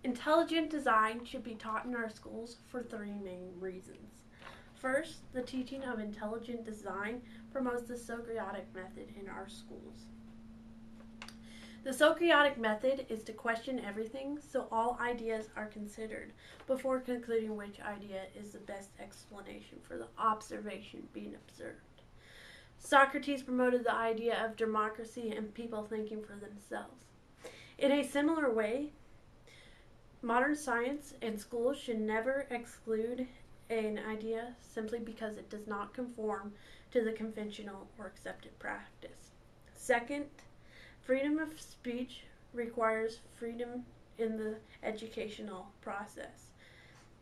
Intelligent design should be taught in our schools for three main reasons. First, the teaching of intelligent design promotes the Socratic method in our schools. The Socratic method is to question everything so all ideas are considered before concluding which idea is the best explanation for the observation being observed. Socrates promoted the idea of democracy and people thinking for themselves. In a similar way, modern science and schools should never exclude an idea simply because it does not conform to the conventional or accepted practice. Second, freedom of speech requires freedom in the educational process.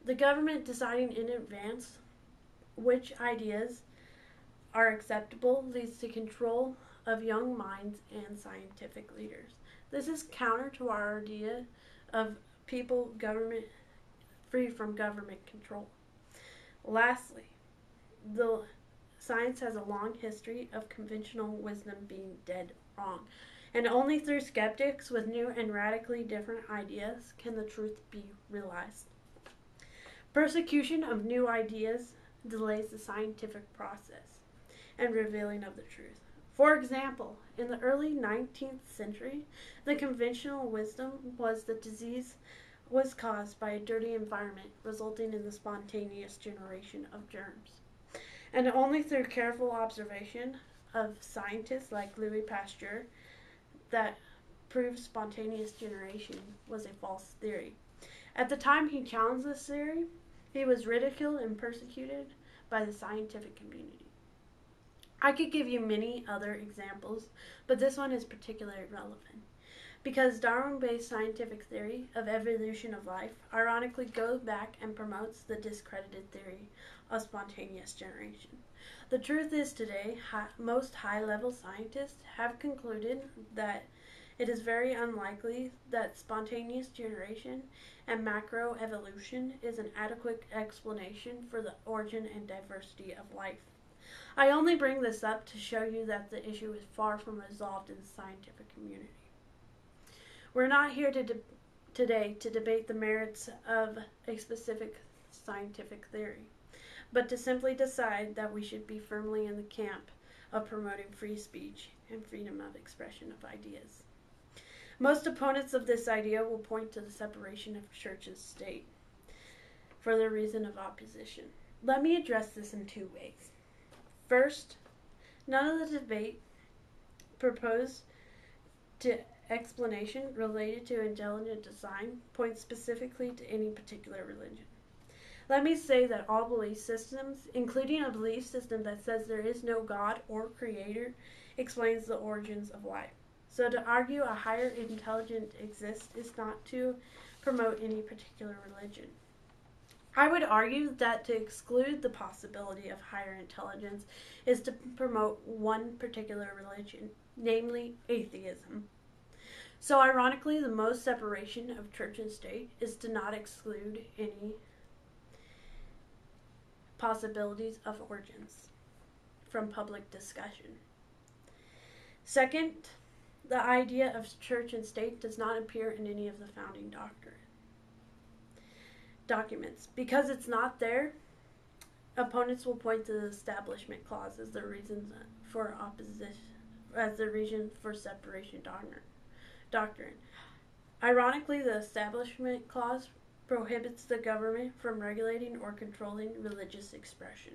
The government deciding in advance which ideas are acceptable leads to control of young minds and scientific leaders. This is counter to our idea of people government free from government control. Lastly, the science has a long history of conventional wisdom being dead wrong, and only through skeptics with new and radically different ideas can the truth be realized. Persecution of new ideas delays the scientific process and revealing of the truth. For example, in the early 19th century, the conventional wisdom was that disease was caused by a dirty environment, resulting in the spontaneous generation of germs. And only through careful observation of scientists like Louis Pasteur that proved spontaneous generation was a false theory. At the time he challenged this theory, he was ridiculed and persecuted by the scientific community. I could give you many other examples, but this one is particularly relevant because Darwin-based scientific theory of evolution of life ironically goes back and promotes the discredited theory of spontaneous generation. The truth is today, most high-level scientists have concluded that it is very unlikely that spontaneous generation and macroevolution is an adequate explanation for the origin and diversity of life. I only bring this up to show you that the issue is far from resolved in the scientific community. We're not here today to debate the merits of a specific scientific theory, but to simply decide that we should be firmly in the camp of promoting free speech and freedom of expression of ideas. Most opponents of this idea will point to the separation of church and state for the reason of opposition. Let me address this in two ways. First, none of the debate proposed to explanation related to intelligent design points specifically to any particular religion. Let me say that all belief systems, including a belief system that says there is no God or creator, explains the origins of life. So to argue a higher intelligence exists is not to promote any particular religion. I would argue that to exclude the possibility of higher intelligence is to promote one particular religion, namely atheism. So ironically, the most separation of church and state is to not exclude any possibilities of origins from public discussion. Second, the idea of church and state does not appear in any of the founding documents. Because it's not there, opponents will point to the Establishment Clause as the reason for opposition, as the reason for separation doctrine. Ironically, the Establishment Clause prohibits the government from regulating or controlling religious expression.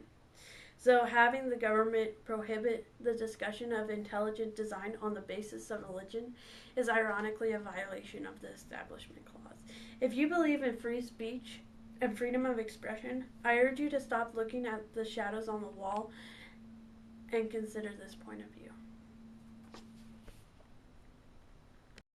So having the government prohibit the discussion of intelligent design on the basis of religion is ironically a violation of the Establishment Clause. If you believe in free speech and freedom of expression, I urge you to stop looking at the shadows on the wall and consider this point of view.